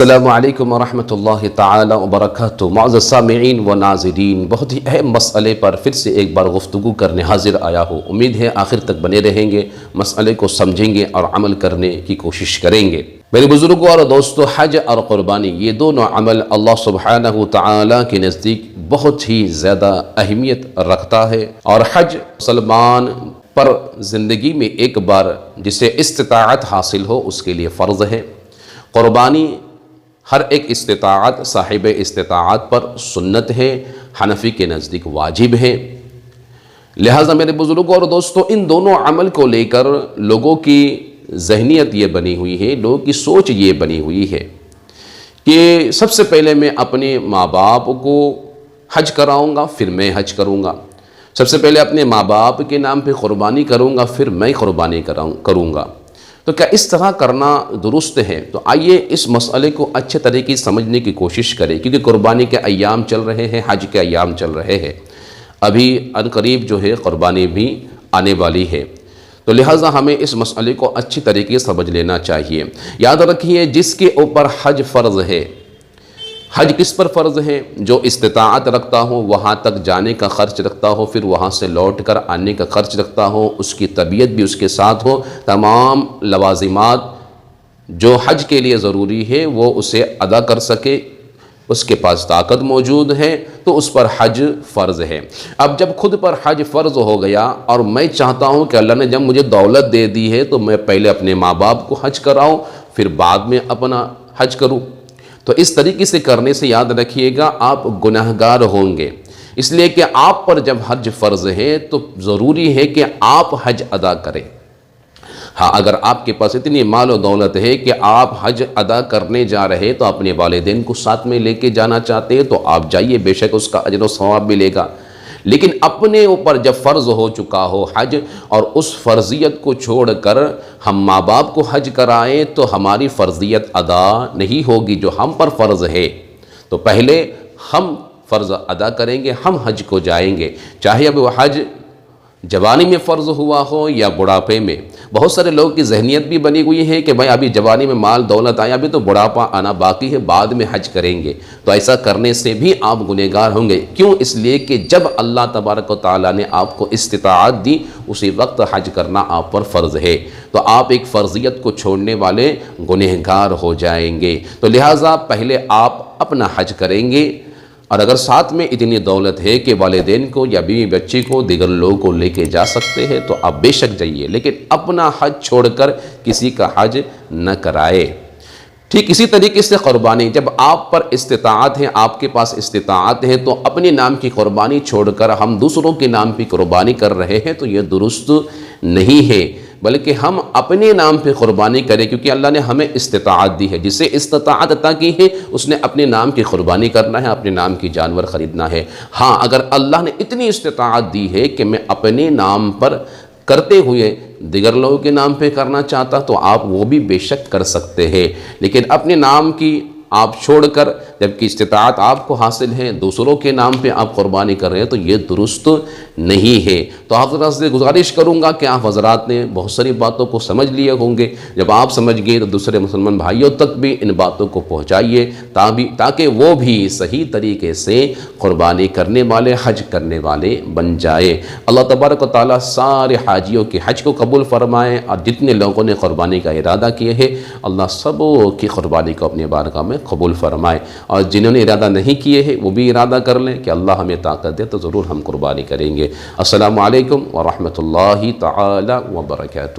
अस्सलामुअलैकुम वरहमतुल्लाहि ताला वबरकातुहू। मुअज़्ज़ज़ सामिईन व नाज़रीन, बहुत ही अहम मसले पर फिर से एक बार गुफ्तगू करने हाजिर आया हो। उम्मीद है आखिर तक बने रहेंगे, मसले को समझेंगे और अमल करने की कोशिश करेंगे। मेरे बुज़ुर्गों और दोस्तों, हज और क़ुरबानी ये दोनों अमल अल्लाह सुब्हानहू तआला के नज़दीक बहुत ही ज़्यादा अहमियत रखता है। और हज मुसलमान पर ज़िंदगी में एक बार जिसे इस्तिताअत हासिल हो उसके लिए फ़र्ज़ है। क़ुरबानी हर एक इस्तिताअत साहिब इस्तिताअत पर सुन्नत है, हनफी के नज़दीक वाजिब है। लिहाजा मेरे बुज़ुर्गों और दोस्तों, इन दोनों अमल को लेकर लोगों की जहनीत ये बनी हुई है, लोगों की सोच ये बनी हुई है कि सबसे पहले मैं अपने माँ बाप को हज कराऊँगा, फिर मैं हज करूँगा। सबसे पहले अपने माँ बाप के नाम पे क़ुरबानी करूँगा, फिर मैं क़ुरबानी करूँगा। तो क्या इस तरह करना दुरुस्त है? तो आइए इस मसले को अच्छे तरीके से समझने की कोशिश करें, क्योंकि क़ुरबानी के अय्याम चल रहे हैं, हज के अय्याम चल रहे हैं। अभी अनकरीब जो है क़ुरबानी भी आने वाली है। तो लिहाजा हमें इस मसले को अच्छी तरीके से समझ लेना चाहिए। याद रखिए, जिसके ऊपर हज फ़र्ज़ है, हज किस पर फ़र्ज़ है? जो इस्तिताअत रखता हो, वहाँ तक जाने का ख़र्च रखता हो, फिर वहाँ से लौट कर आने का ख़र्च रखता हो, उसकी तबीयत भी उसके साथ हो, तमाम लवाज़िमात जो हज के लिए ज़रूरी है वो उसे अदा कर सके, उसके पास ताकत मौजूद है, तो उस पर हज फ़र्ज़ है। अब जब खुद पर हज फ़र्ज़ हो गया और मैं चाहता हूँ कि अल्लाह ने जब मुझे दौलत दे दी है तो मैं पहले अपने माँ बाप को हज कराऊँ, फिर बाद में अपना हज करूँ, तो इस तरीके से करने से याद रखिएगा आप गुनहगार होंगे। इसलिए कि आप पर जब हज फ़र्ज़ है तो ज़रूरी है कि आप हज अदा करें। हाँ, अगर आपके पास इतनी माल और दौलत है कि आप हज अदा करने जा रहे तो अपने वालिदैन को साथ में लेके जाना चाहते हैं तो आप जाइए, बेशक उसका अजर व सवाब मिलेगा। लेकिन अपने ऊपर जब फ़र्ज़ हो चुका हो हज और उस फ़र्ज़ियत को छोड़कर हम माँ बाप को हज कराएं तो हमारी फ़र्ज़ियत अदा नहीं होगी जो हम पर फ़र्ज़ है। तो पहले हम फ़र्ज़ अदा करेंगे, हम हज को जाएंगे, चाहे अब वह हज जवानी में फ़र्ज़ हुआ हो या बुढ़ापे में। बहुत सारे लोगों की जहनीत भी बनी हुई है कि भाई अभी जवानी में माल दौलत आया, अभी तो बुढ़ापा आना बाकी है, बाद में हज करेंगे। तो ऐसा करने से भी आप गुनहगार होंगे। क्यों? इसलिए कि जब अल्लाह तबारक व तआला ने आपको इस्तिताअत दी उसी वक्त हज करना आप पर फ़र्ज़ है, तो आप एक फ़र्ज़ियत को छोड़ने वाले गुनहगार हो जाएंगे। तो लिहाजा पहले आप अपना हज करेंगे, और अगर साथ में इतनी दौलत है कि वालिदैन को या बीवी बच्ची को दीगर लोगों को लेके जा सकते हैं तो आप बेशक जाइए, लेकिन अपना हज छोड़कर किसी का हज न कराए। ठीक इसी तरीके से क़ुरबानी, जब आप पर इस्तिताअत है, आपके पास इस्तिताअत है, तो अपने नाम की क़ुरबानी छोड़कर हम दूसरों के नाम की क़ुरबानी कर रहे हैं तो ये दुरुस्त नहीं है, बल्कि हम अपने नाम पे क़ुरबानी करें, क्योंकि अल्लाह ने हमें इस्तिताअत दी है। जिसे इस्तिताअत अता की है उसने अपने नाम की क़ुरबानी करना है, अपने नाम की जानवर ख़रीदना है। हाँ, अगर अल्लाह ने इतनी इस्तिताअत दी है कि मैं अपने नाम पर करते हुए दिगर लोगों के नाम पे करना चाहता तो आप वो भी बेशक कर सकते हैं, लेकिन अपने नाम की आप छोड़कर, जबकि इस्तिताअत आपको हासिल है, दूसरों के नाम पे आप क़ुरबानी कर रहे हैं तो ये दुरुस्त नहीं है। तो हज़रात से गुजारिश करूँगा कि आप हज़रात ने बहुत सारी बातों को समझ लिए होंगे। जब आप समझ गए तो दूसरे मुसलमान भाइयों तक भी इन बातों को पहुँचाइए, ताकि वो भी सही तरीके से क़ुरबानी करने वाले, हज करने वाले बन जाए। अल्लाह तबारक व तआला सारे हाजियों के हज को कबूल फ़रमाए, और जितने लोगों ने क़ुरबानी का इरादा किए है अल्लाह सबों की क़ुरबानी को अपने बारगाह में कबूल फ़रमाए, और जिन्होंने इरादा नहीं किए हैं वो भी इरादा कर लें कि अल्लाह हमें ताकत दे तो ज़रूर हम कुर्बानी करेंगे। अस्सलामु अलैकुम व रहमतुल्लाहि तआला व बरकातुहू।